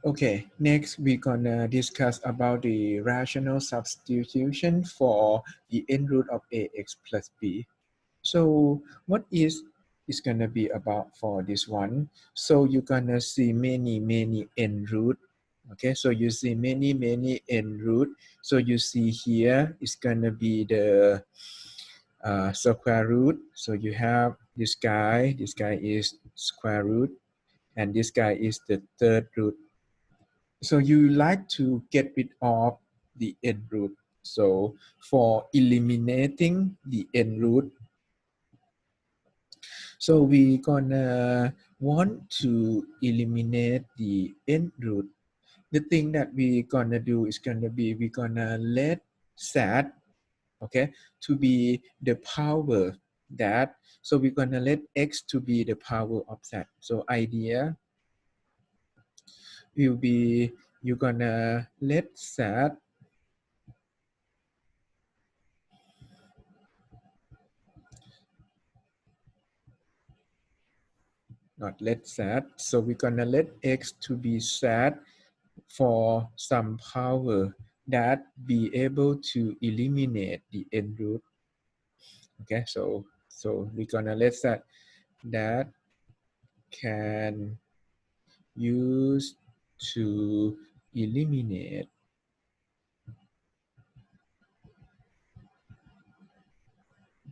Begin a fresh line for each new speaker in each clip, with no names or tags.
Okay, next we're gonna discuss about the rational substitution for the n root of ax plus b. So what is gonna be about for this one? So you're gonna see many n root. Okay, so you see many n root. So you see here is gonna be the square root. So you have this guy is square root, and this guy is the third root. So you like to get rid of the n root. So for eliminating the n root, so we gonna want to eliminate the n root. The thing that we gonna do is gonna be we gonna let z, okay, to be the power that. So we're gonna let x to be the power of z. So idea will be you're gonna let z not let z. So we're gonna let x to be z for some power that be able to eliminate the n root. Okay, so we're gonna let that can use to eliminate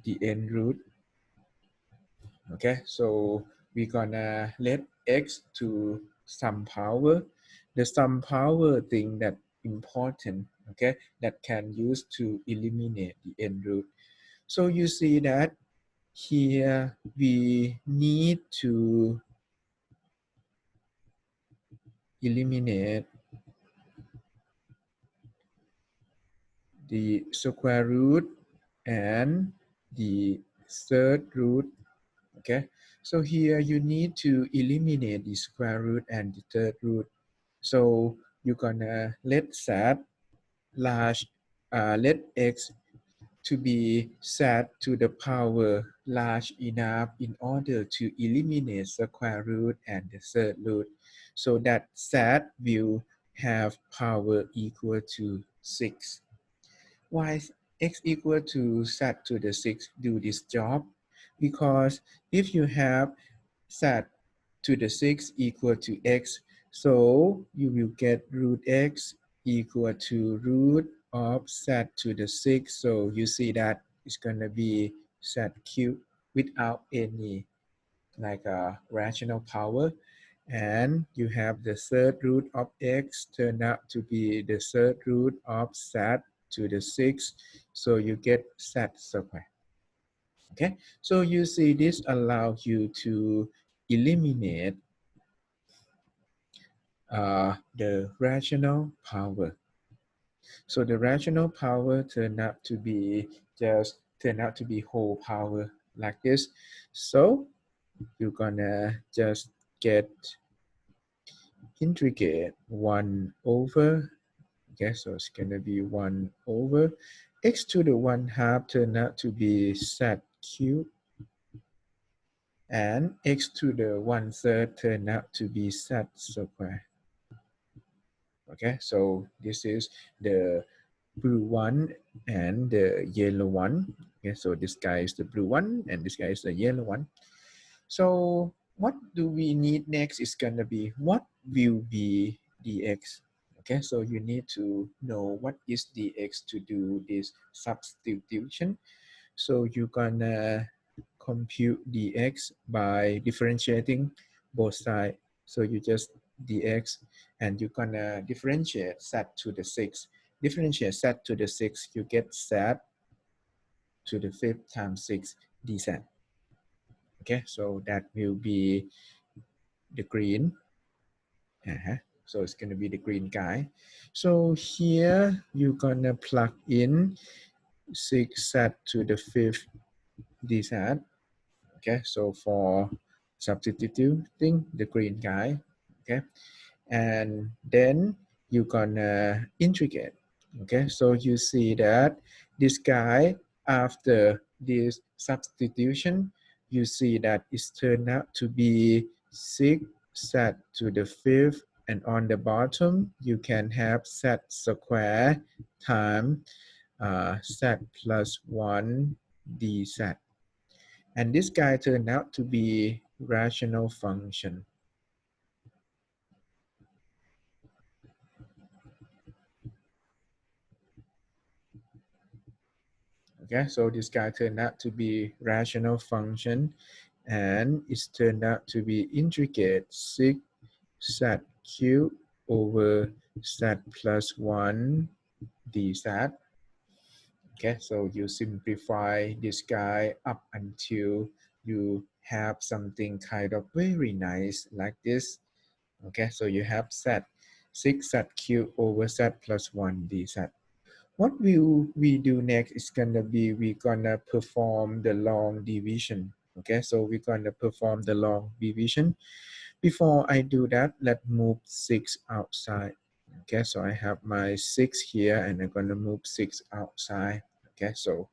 the n root. Okay, so we're gonna let x to some power. The some power thing that important, okay, that can use to eliminate the n root. So you see that here we need to eliminate the square root and the third root. Okay, so here you need to eliminate the square root and the third root. So you're gonna let set large, let x to be set to the power large enough in order to eliminate square root and the third root. So that set will have power equal to 6. Why x equal to set to the 6 do this job? Because if you have set to the 6 equal to x, so you will get root x equal to root of set to the 6. So you see that it's going to be set cubed without any like a rational power. And you have the third root of x turn out to be the third root of set to the 6. So you get set square. Okay, so you see this allows you to eliminate the rational power. So the rational power turn out to be whole power like this. So you're gonna just get integrate 1 over. Okay, so it's gonna be 1 over x to the 1/2 turn out to be z cubed, and x to the 1/3 turn out to be z square. Okay, so this is the blue one and the yellow one. Okay, so this guy is the blue one and this guy is the yellow one. So what do we need next is gonna be what will be dx. Okay, so you need to know what is dx to do this substitution. So you're gonna compute dx by differentiating both sides. So you just dx and you're gonna differentiate z to the 6. Differentiate z to the 6, you get z to the 5th times 6 dz. Okay, so that will be the green. So it's gonna be the green guy. So here you're gonna plug in 6z to the 5th dz. Okay, so for substituting the green guy, okay, and then you're gonna integrate. Okay, so you see that this guy, after this substitution, you see that it's turned out to be 6z to the 5th And on the bottom, you can have z square times z plus 1 dz. And this guy turned out to be rational function. Okay, so this guy turned out to be rational function, and it's turned out to be integrate 6 z cubed over z plus 1 dz. Okay, so you simplify this guy up until you have something kind of very nice like this. Okay, so you have z 6z cubed over z plus 1 dz. What will we do next is gonna be we're gonna perform the long division. Okay, so we're gonna perform the long division. Before I do that, let's move 6 outside. Okay, so I have my 6 here and I'm gonna move 6 outside. Okay, so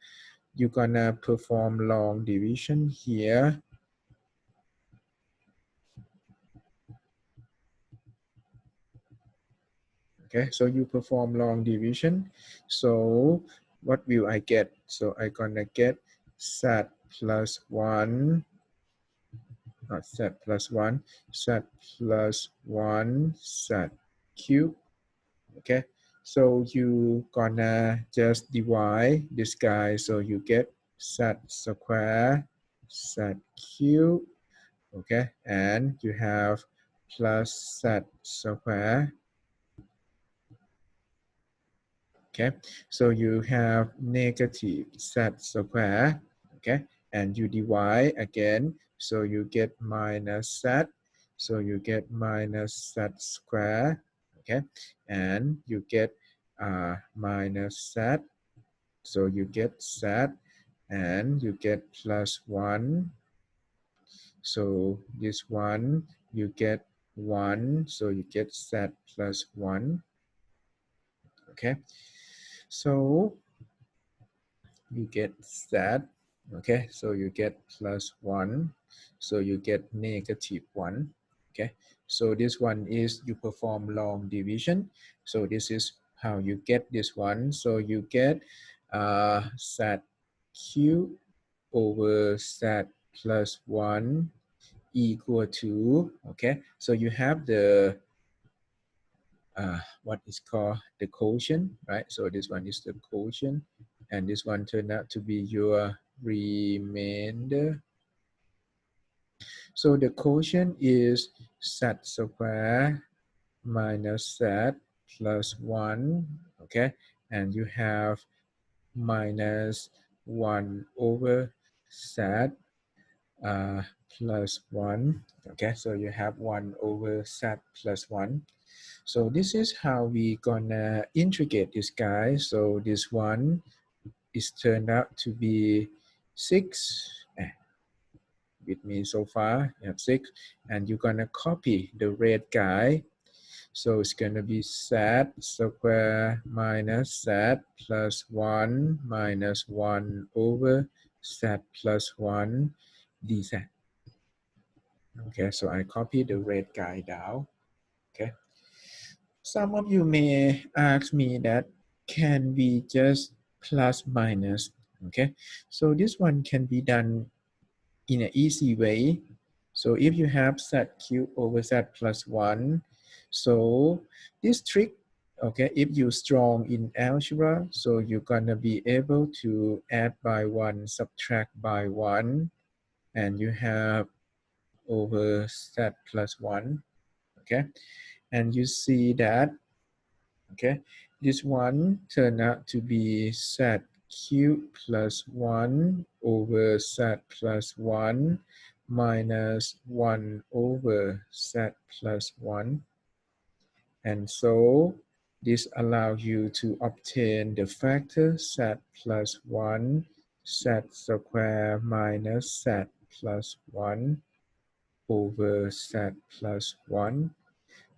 you're gonna perform long division here. Okay, so you perform long division. So what will I get? So I'm gonna get z plus 1, not z plus 1, z plus 1 z cube. Okay, so you gonna just divide this guy, so you get z square z cube. Okay, and you have plus z square. Okay, so you have negative z square. Okay, and you divide again, so you get minus z, so you get minus z square. Okay, and you get minus z, so you get z, and you get plus 1. So this one you get 1, so you get z plus 1. Okay, so you get z. Okay, so you get plus 1, so you get negative 1. Okay, so this one is you perform long division, so this is how you get this one. So you get z cube over z plus 1 equal to, okay, so you have the what is called the quotient, right? So this one is the quotient, and this one turned out to be your remainder. So the quotient is z square minus z plus 1, okay, and you have minus 1 over z plus 1. Okay, so you have 1 over z plus 1. So this is how we gonna integrate this guy. So this one is turned out to be 6. With me so far, you have 6. And you're gonna copy the red guy. So it's gonna be z square minus z plus 1 minus 1 over z plus 1 dz. Okay, so I copy the red guy down. Okay. Some of you may ask me that can we just plus minus? Okay, so this one can be done in an easy way. So if you have z cubed over z plus 1, so this trick, okay, if you're strong in algebra, so you're gonna be able to add by 1, subtract by 1, and you have over z plus 1, okay, and you see that, okay, this one turned out to be z cubed plus 1 over z plus 1 minus 1 over z plus 1. And so this allows you to obtain the factor z plus 1 z square minus z plus 1 over z plus 1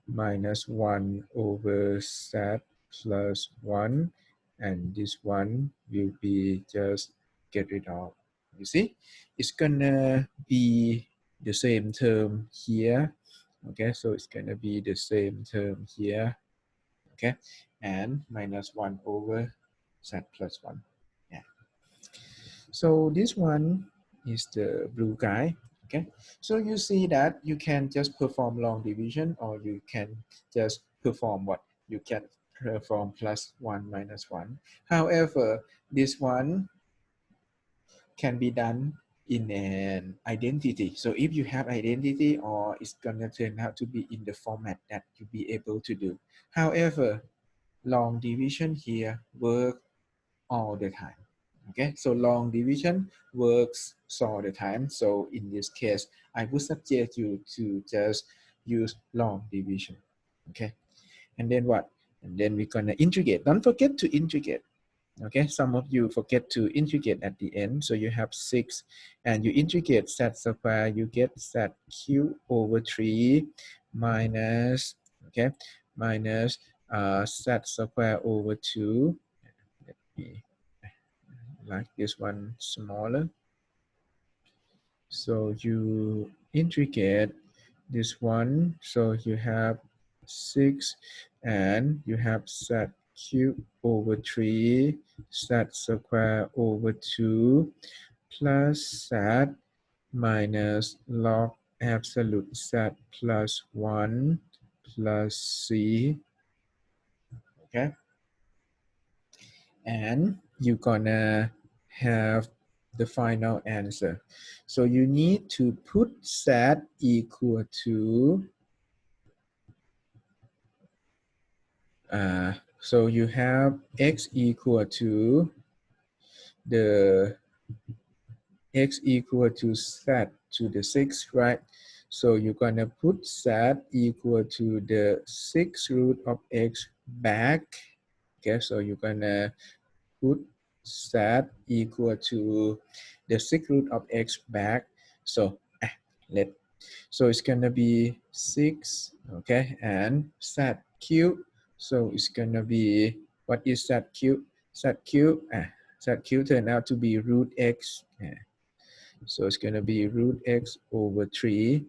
minus 1 over z plus 1, and this one will be just get rid of. You see, it's gonna be the same term here, Okay, so it's going to be the same term here. Okay, and minus 1 over z plus 1. Yeah. So this one is the blue guy. Okay, so you see that you can just perform long division, or you can just perform what? You can perform plus 1 minus 1. However, this one can be done in an identity. So if you have identity, or it's gonna turn out to be in the format that you be able to do. However, long division here work all the time. Okay, so long division works all the time. So in this case, I would suggest you to just use long division. Okay, and then what? And then we're gonna integrate. Don't forget to integrate. Okay, some of you forget to integrate at the end. So you have 6 and you integrate z square, you get z cube over 3 minus, okay, minus z square over 2. Let me like this one smaller. So you integrate this one. So you have 6 and you have z cube over 3 z square over 2 plus z minus log absolute z plus 1 plus c. Okay, and you're gonna have the final answer. So you need to put z equal to so you have x equal to the x equal to z to the 6, right? So you're gonna put z equal to the 6 root of x back. Okay, so you're gonna put z equal to the 6 root of x back. So so it's gonna be 6, okay, and z cube. So it's gonna be, what is z cube? Z cube, z cube turned out to be root x. So it's gonna be root x over 3.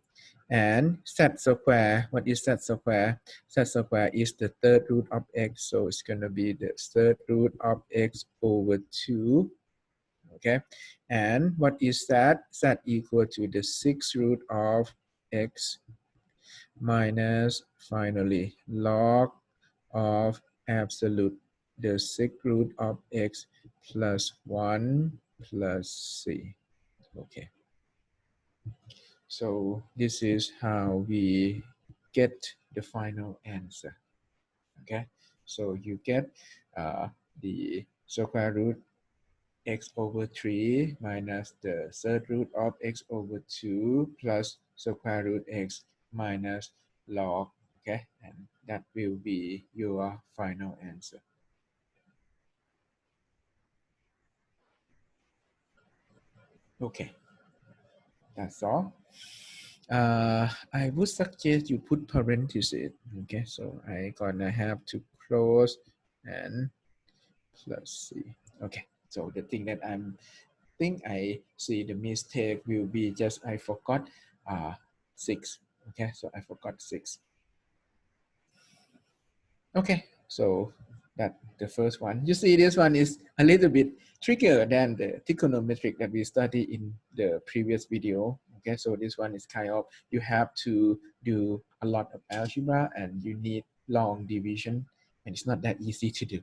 And z square, what is z square? Z square is the third root of x, so it's gonna be the third root of x over 2. Okay, and what is that? Z equal to the 6th root of x minus, finally, log of absolute, the 6th root of x plus 1 plus c. Okay, so this is how we get the final answer. Okay, so you get the square root x over 3 minus the third root of x over 2 plus square root x minus log. Okay, and that will be your final answer. Okay, that's all. I would suggest you put parentheses. Okay, so I gonna have to close and plus c. Okay, so the thing that I see the mistake will be just I forgot 6. Okay, so I forgot 6. Okay, so that the first one. You see, this one is a little bit trickier than the trigonometric that we studied in the previous video. Okay, so this one is kind of, you have to do a lot of algebra and you need long division, and it's not that easy to do.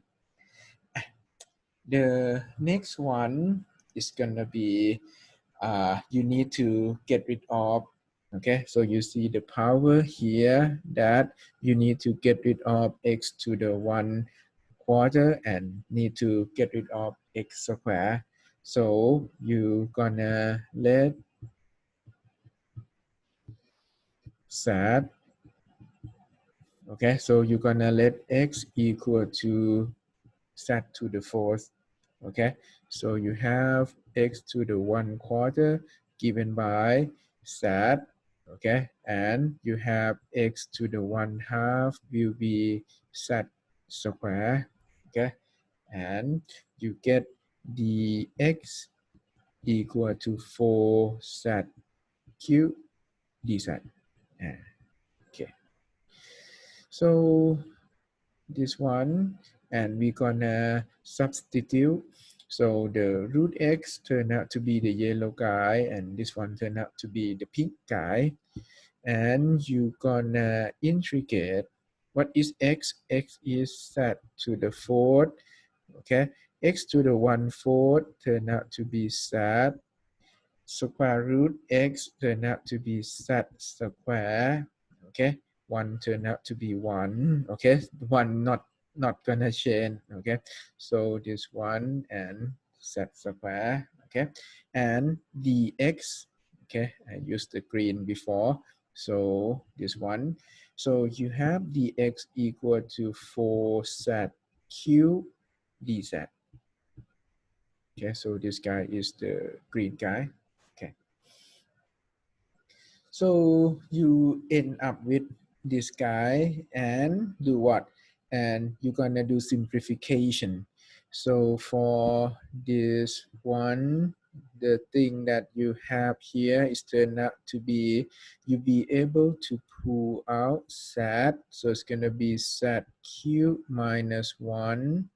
The next one is gonna be you need to get rid of, okay, so you see the power here that you need to get rid of x to the 1/4 and need to get rid of x square. So you gonna let z, okay, so you're gonna let x equal to z to the 4th. Okay, so you have x to the 1/4 given by z. Okay, and you have x to the 1/2 will be z square. Okay, and you get the x equal to 4z cubed dz. So this one, and we're gonna substitute. So the root x turned out to be the yellow guy, and this one turned out to be the pink guy. And you gonna integrate. What is x? X is set to the fourth. Okay, x to the 1/4 turned out to be z. Square root x turned out to be z square. Okay, 1 turned out to be 1. Okay, 1 not gonna change. Okay, so this one and z square. Okay, and dx. Okay, I used the green before, so this one. So you have dx equal to 4z cubed dz. Okay, so this guy is the green guy. Okay, so you end up with this guy and do what? And you're gonna do simplification. So for this one, the thing that you have here is turned out to be, you be able to pull out z. So it's gonna be z cubed minus 1.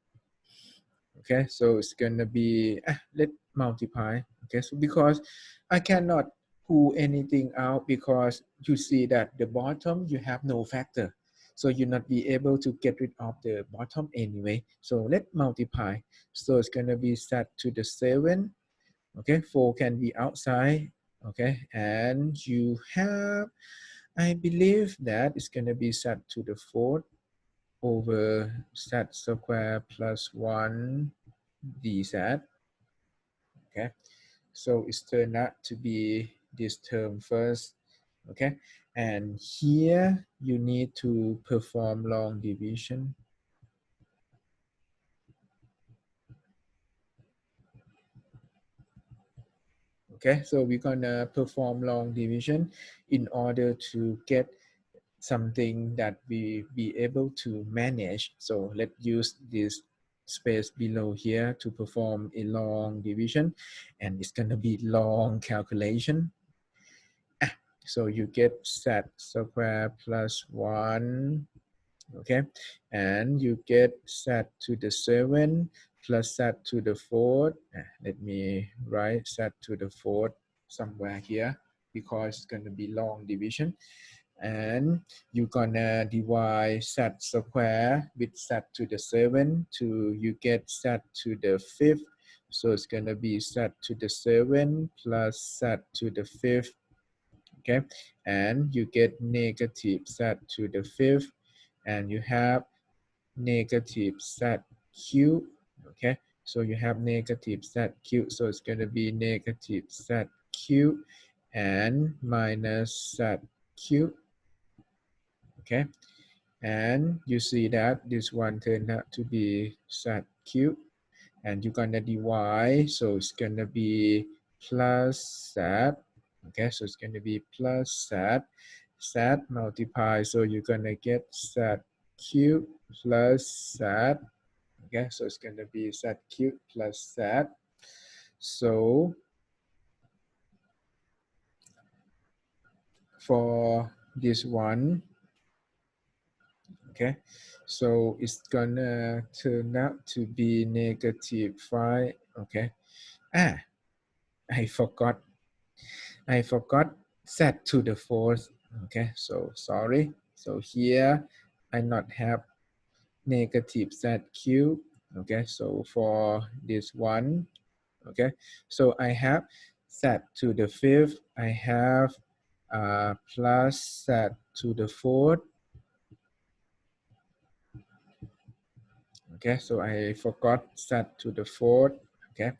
Okay, so it's gonna be, let's multiply. Okay, so because I cannot pull anything out because you see that the bottom you have no factor, so you not be able to get rid of the bottom anyway. So let's multiply. So it's gonna be set to the 7. Okay, 4 can be outside. Okay, and you have, I believe that it's gonna be set to the 4th over z square plus 1 dz. Okay, so it's turned out to be this term first. Okay, and here you need to perform long division. Okay, so we're gonna perform long division in order to get something that we be able to manage. So let's use this space below here to perform a long division, and it's gonna be long calculation. So you get z square plus 1, okay, and you get z to the 7 plus z to the 4th. Let me write z to the 4th somewhere here because it's going to be long division. And you're gonna divide z square with z to the 7 to you get z to the 5th. So it's gonna be z to the 7 plus z to the 5th. Okay, and you get negative z to the 5th, and you have negative z cubed. Okay, so you have negative z cubed, so it's going to be negative z cubed and minus z cubed. Okay, and you see that this one turned out to be z cubed, and you're gonna divide, so it's gonna be plus z. Okay, so it's gonna be plus z multiply, so you're gonna get z cubed plus z. Okay, so it's gonna be z cubed plus z. So for this one, okay, so it's gonna turn out to be negative 5. Okay, I forgot z to the 4th. Okay, so sorry. So here I not have negative z cubed. Okay, so for this one, okay, so I have z to the 5th. I have plus z to the 4th. Okay, so I forgot z to the 4th. Okay,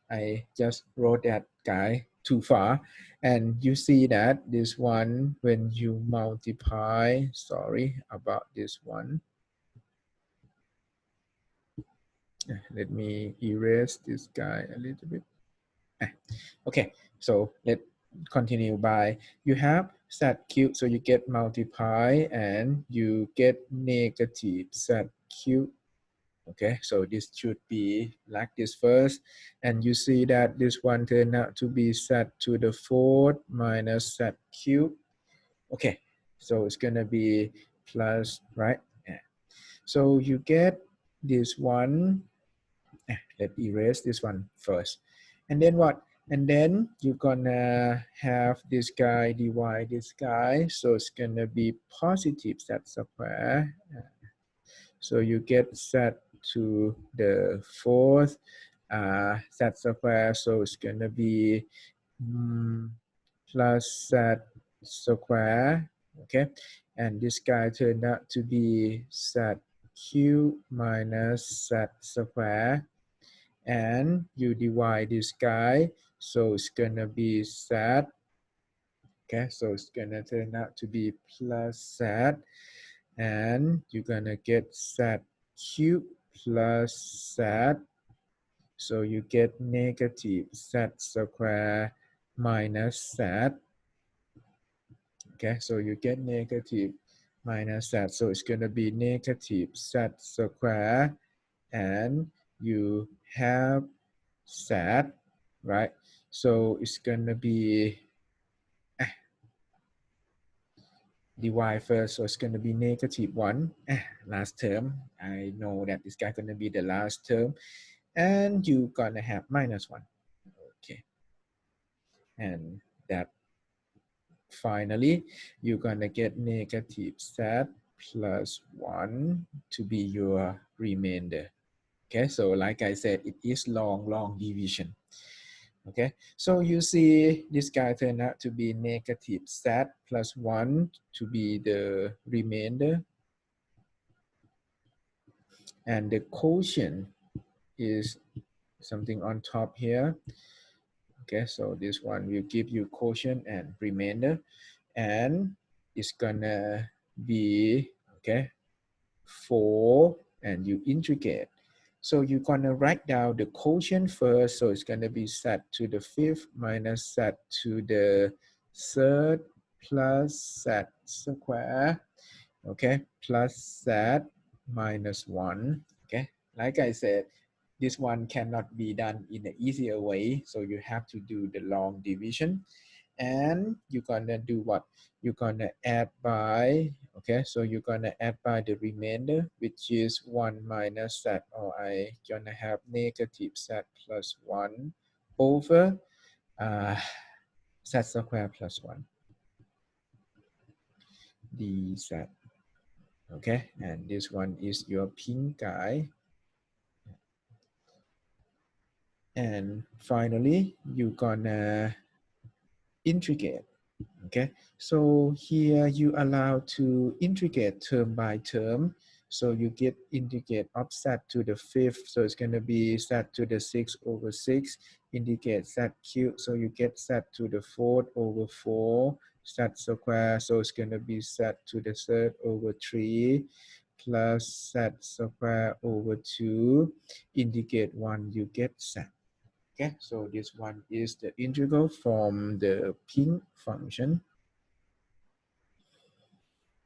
I just wrote that guy too far, and you see that this one, when you multiply, sorry about this one, let me erase this guy a little bit. Okay, so let's continue by, you have z cubed, so you get multiply and you get negative z cubed. Okay, so this should be like this first, and you see that this one turned out to be z to the 4th minus z cubed. Okay, so it's gonna be plus, right? So you get this one. Let's erase this one first. And then what? And then you're gonna have this guy divide this guy. So it's gonna be positive z square. So you get z to the fourth z square. So it's gonna be plus z square. Okay. And this guy turned out to be z cubed minus z square. And you divide this guy, so it's gonna be z. Okay, so it's gonna turn out to be plus z, and you're gonna get z cubed plus z, so you get negative z square minus z. Okay, so you get negative minus z, so it's gonna be negative z square, and you have z, right? So it's gonna be divide first, so it's gonna be -1. Last term, I know that this guy gonna be the last term, and you gonna have -1. Okay, and that finally you're gonna get negative z plus 1 to be your remainder. Okay, so like I said, it is long division. Okay, so you see this guy turned out to be negative z plus 1 to be the remainder. And the quotient is something on top here. Okay, so this one will give you quotient and remainder. And it's gonna be, okay, 4, and you integrate. So you're gonna write down the quotient first. So it's gonna be z to the 5th minus z to the 3rd plus z square, okay, plus z minus 1. Okay, like I said, this one cannot be done in an easier way. So you have to do the long division. And you're gonna do what? You're gonna add by, okay, so you're gonna add by the remainder, which is 1 minus z, or I gonna have negative z plus 1 over z square plus 1 dz. Okay, and this one is your pink guy. And finally, you're gonna integrate. Okay, so here you allow to integrate term by term. So you get integrate of z to the 5th, so it's going to be z to the 6th over 6, integrate z cubed, so you get z to the 4th over 4, z square, so it's going to be z to the 3rd over 3, plus z square over 2, integrate 1, you get z. Okay, so this one is the integral from the pink function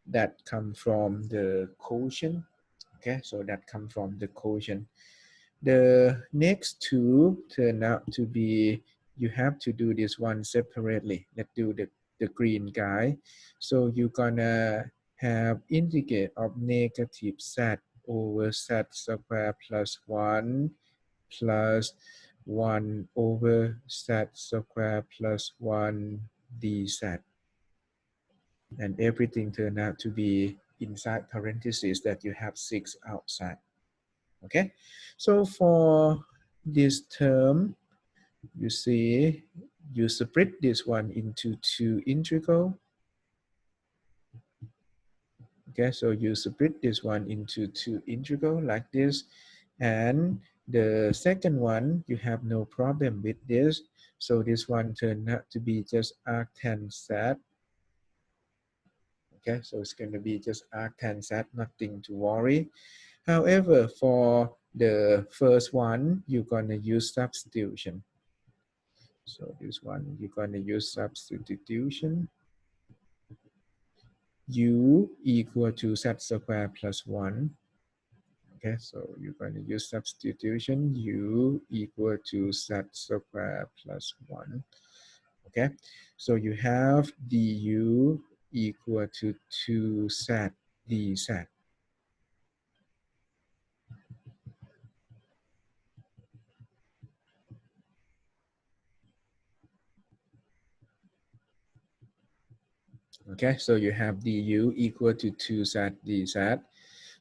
that come from the quotient. Okay, so that come from the quotient. The next two turn out to be, you have to do this one separately. Let's do the green guy. So you're gonna have integrate of negative z over z square plus 1 plus 1 over z square plus 1 dz. And everything turned out to be inside parentheses that you have 6 outside. Okay, so for this term, you see, you split this one into 2 integral. Okay, so you split this one into 2 integral like this. And the second one, you have no problem with this. So this one turned out to be just arctan z. Okay, so it's going to be just arctan z, nothing to worry. However, for the first one, you're going to use substitution. So this one, you're going to use substitution. U equal to z square plus 1. Okay, so you're going to use substitution. U equal to z square plus 1. Okay, so you have du equal to 2z dz. Okay, so you have du equal to 2z dz.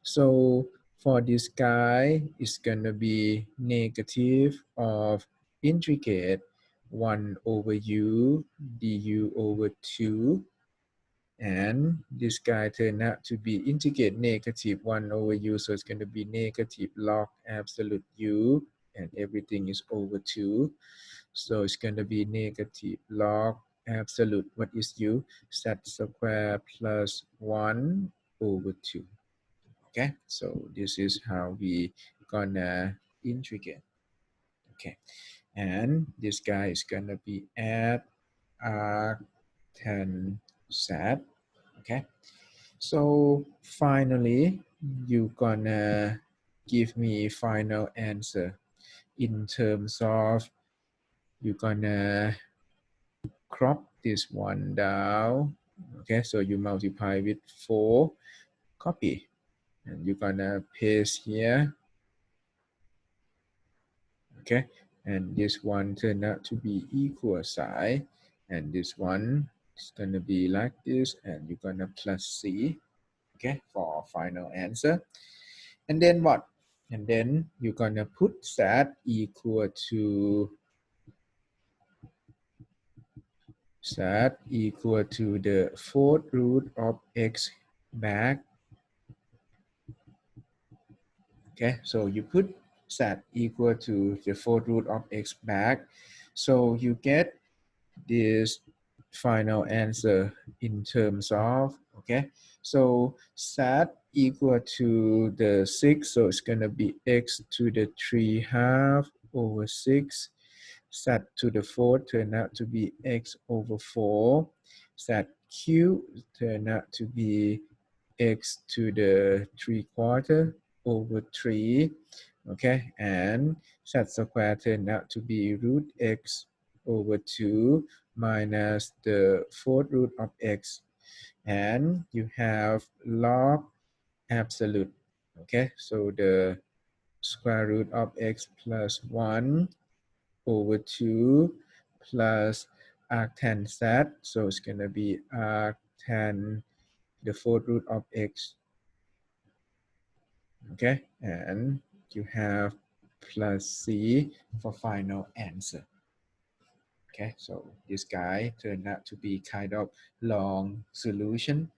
So for this guy, it's gonna be negative of integrate 1 over u du over 2, and this guy turned out to be integrate negative 1 over u, so it's going to be negative log absolute u, and everything is over 2, so it's going to be negative log absolute, what is u, z square plus 1 over 2. Okay, so this is how we gonna integrate. Okay, and this guy is gonna be at arctan z. Okay, so finally you gonna give me final answer in terms of you gonna crop this one down. Okay, so you multiply with 4, copy, and you're gonna paste here. Okay, and this one turned out to be equal sign, and this one is gonna be like this, and you're gonna plus c. Okay, for final answer. And then what? And then you're gonna put that equal to the fourth root of x back. Okay, so you put that equal to the fourth root of x back, so you get this final answer in terms of, okay, so that equal to the 6, so it's going to be x to the 3 half over 6, that to the 4 turned out to be x over 4, that cube turned out to be x to the 3/4 over 3, okay, and z square turned out to be root x over 2 minus the fourth root of x, and you have log absolute. Okay, so the square root of x plus 1 over 2 plus arctan z, so it's going to be arctan the fourth root of x. Okay, and you have plus c for final answer. Okay, so this guy turned out to be kind of long solution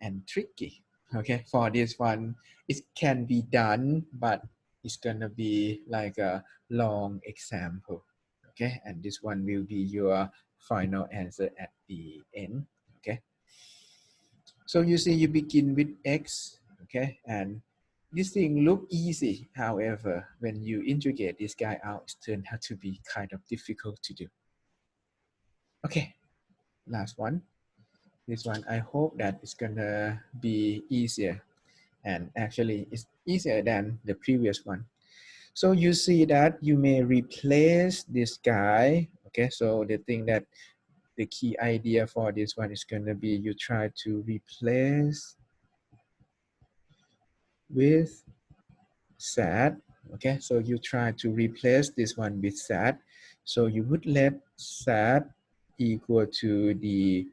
and tricky. Okay, for this one, it can be done, but it's gonna be like a long example. Okay, and this one will be your final answer at the end. Okay, so you see, you begin with x. Okay, and this thing look easy. However, when you integrate this guy out, it turned out to be kind of difficult to do. Okay, last one. This one, I hope that it's gonna be easier, and actually it's easier than the previous one. So you see that you may replace this guy. Okay, so the thing that the key idea for this one is gonna be you try to replace with z. Okay, so you try to replace this one with z. So you would let z equal to the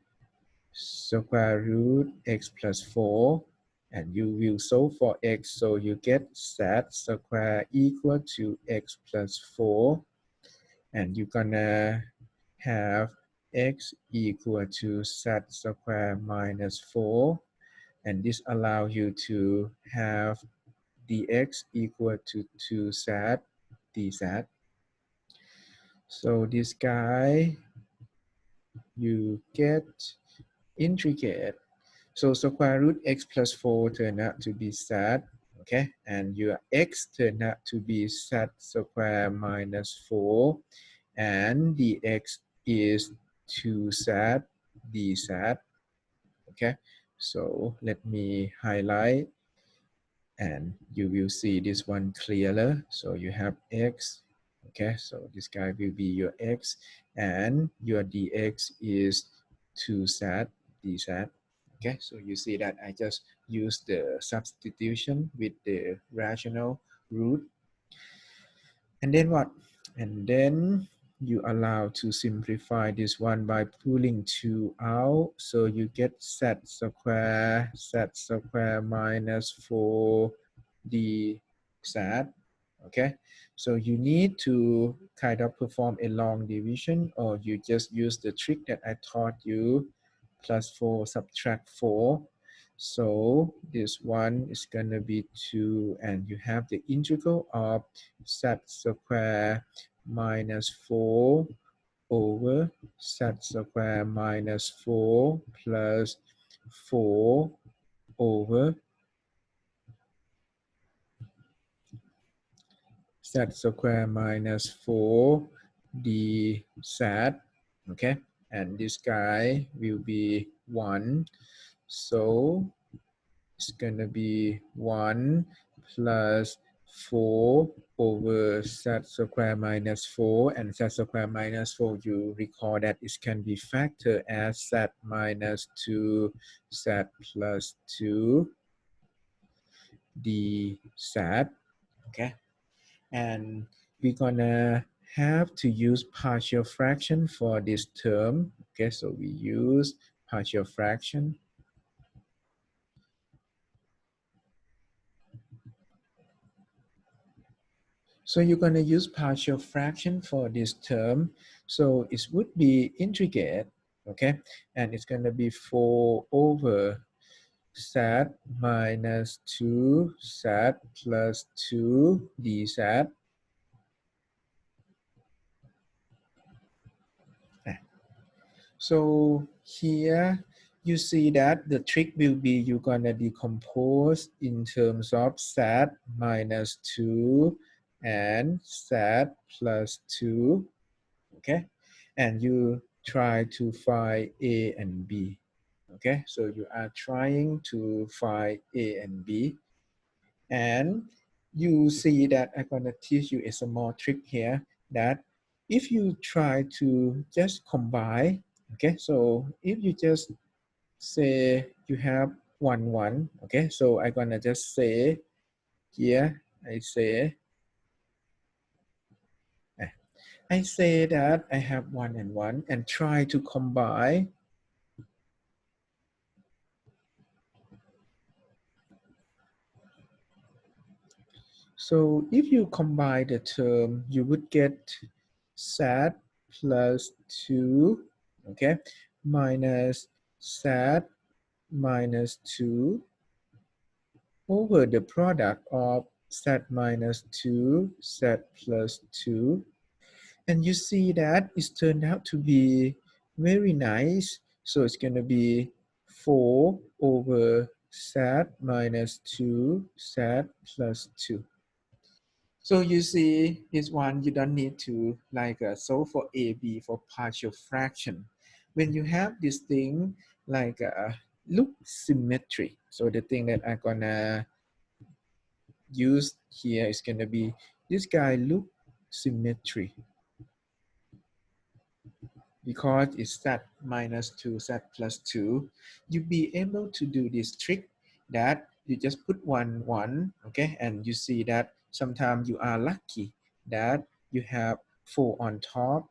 square root x plus 4, and you will solve for x, so you get z square equal to x plus 4, and you're gonna have x equal to z square minus 4, and this allows you to have dx equal to 2z dz. So this guy, you get integrate. So square root x plus 4 turned out to be z, okay? And your x turned out to be z square minus 4, and the x is 2z dz, okay? So let me highlight, and you will see this one clearer. So you have x, okay? So this guy will be your x, and your dx is 2z dz, Okay, so you see that I just use the substitution with the rational root. And then what? And then you allow to simplify this one by pulling 2 out. So you get z square minus 4d z. Okay, so you need to kind of perform a long division, or you just use the trick that I taught you, plus 4 subtract 4. So this one is going to be 2, and you have the integral of z square minus 4 over z square minus 4 plus 4 over z square minus 4 dz. Okay, and this guy will be 1. So it's going to be 1 plus 4 over z square minus 4, and z square minus 4, you recall that it can be factored as z minus 2 z plus 2 dz. Okay, and we're gonna have to use partial fraction for this term. Okay, so we use partial fraction. So you're going to use partial fraction for this term. So it would be integrate, okay? And it's going to be 4 over z minus 2z plus 2 dz. So here you see that the trick will be you're going to decompose in terms of z minus 2 and z plus 2. Okay, and you try to find a and b. Okay, so you are trying to find a and b, and you see that I'm going to teach you a small trick here, that if you try to just combine, okay, so if you just say you have 1 1, okay, so I'm going to just say here, I say that I have 1 and 1 and try to combine. So if you combine the term, you would get z plus 2, okay, minus z minus 2 over the product of z minus 2, z plus 2. And you see that it's turned out to be very nice. So it's going to be 4 over z minus 2, z plus 2. So you see this one, you don't need to like solve for a, b for partial fraction. When you have this thing like look symmetry. So the thing that I'm gonna use here is gonna be this guy look symmetry, because it's z minus 2, z plus 2, you'll be able to do this trick that you just put 1, 1, okay? And you see that sometimes you are lucky that you have 4 on top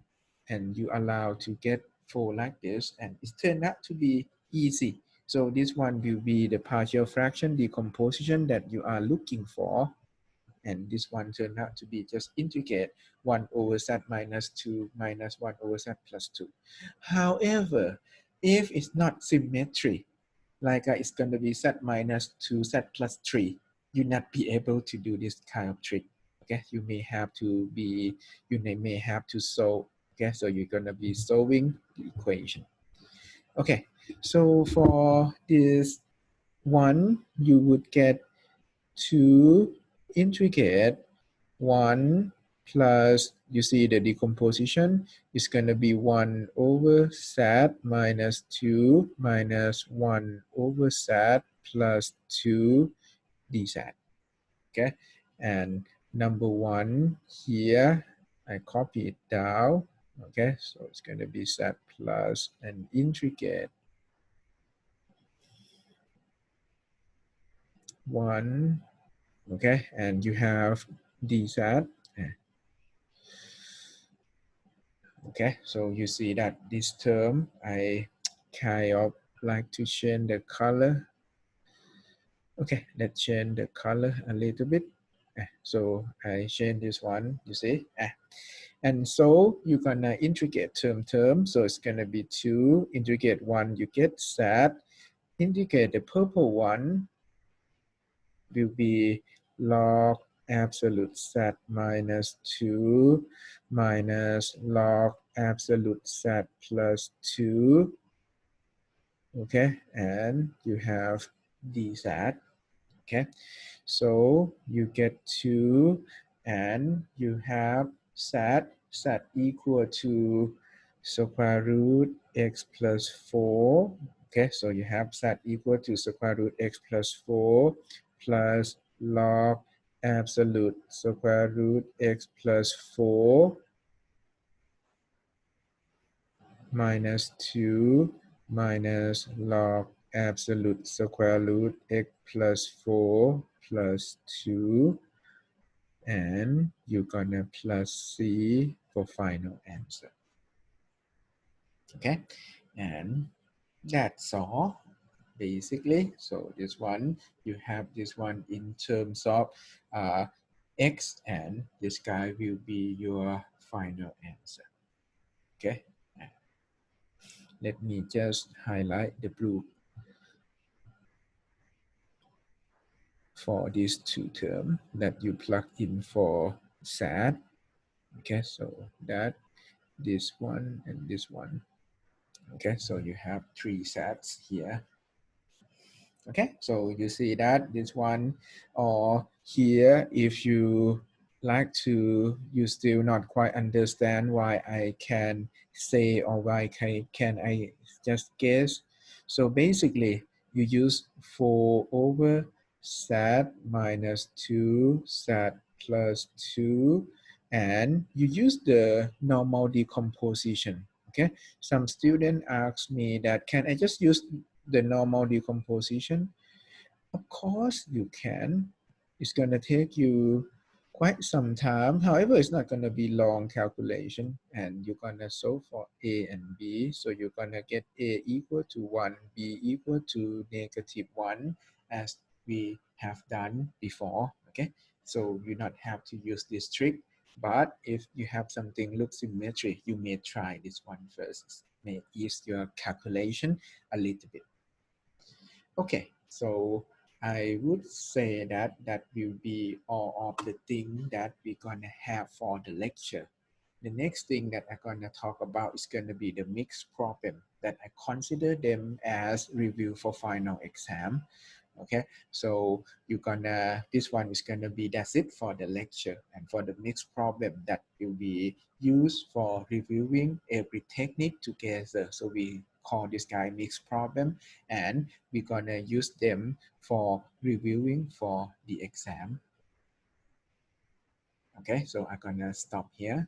and you allow to get 4 like this, and it turned out to be easy. So this one will be the partial fraction decomposition that you are looking for. And this one turned out to be just integrate 1 over z minus 2 minus 1 over z plus 2. However, if it's not symmetry, like it's going to be z minus 2, z plus 3, you not be able to do this kind of trick. Okay, you may have to solve. Okay, so you're going to be solving the equation. Okay, so for this one, you would get 2 integrate 1 plus, you see the decomposition is going to be 1 over z minus 2 minus 1 over z plus 2 dz. Okay, and number 1 here, I copy it down. Okay, so it's going to be z plus an integrate 1, okay, and you have dz. Okay, so you see that this term, I kind of like to change the color. Okay, let's change the color a little bit. So I change this one, you see. And so you're gonna integrate term. So it's gonna be 2, integrate 1, you get z. Integrate the purple one will be log absolute z minus 2 minus log absolute z plus 2. Okay, and you have dz. Okay, so you get 2 and you have z equal to square root x plus 4. Okay, so you have z equal to square root x plus 4 plus log absolute square root x plus 4 minus 2 minus log absolute square root x plus 4 plus 2, and you're gonna plus C for final answer. Okay, and that's all basically. So this one, you have this one in terms of x, and this guy will be your final answer. Okay, let me just highlight the blue for these two terms that you plug in for SAT. Okay, so that this one and this one. Okay, so you have 3 sets here. Okay, so you see that this one, or here, if you like to, you still not quite understand why I can say, or why can I just guess. So basically you use 4 over z minus 2 z plus 2, and you use the normal decomposition. Okay, some student asked me that, can I just use the normal decomposition? Of course you can. It's going to take you quite some time. However, it's not going to be long calculation, and you're going to solve for a and b. So you're going to get a equal to 1, b equal to negative 1, as we have done before. Okay, so you not have to use this trick. But if you have something look symmetric, you may try this one first. May ease your calculation a little bit. Okay, so I would say that that will be all of the things that we're gonna have for the lecture. The next thing that I'm gonna talk about is gonna be the mixed problem, that I consider them as review for final exam. Okay, so you're gonna, this one is gonna be, that's it for the lecture. And for the mixed problem, that will be used for reviewing every technique together. So we call this guy mixed problem, and we're gonna use them for reviewing for the exam. Okay, so I'm gonna stop here.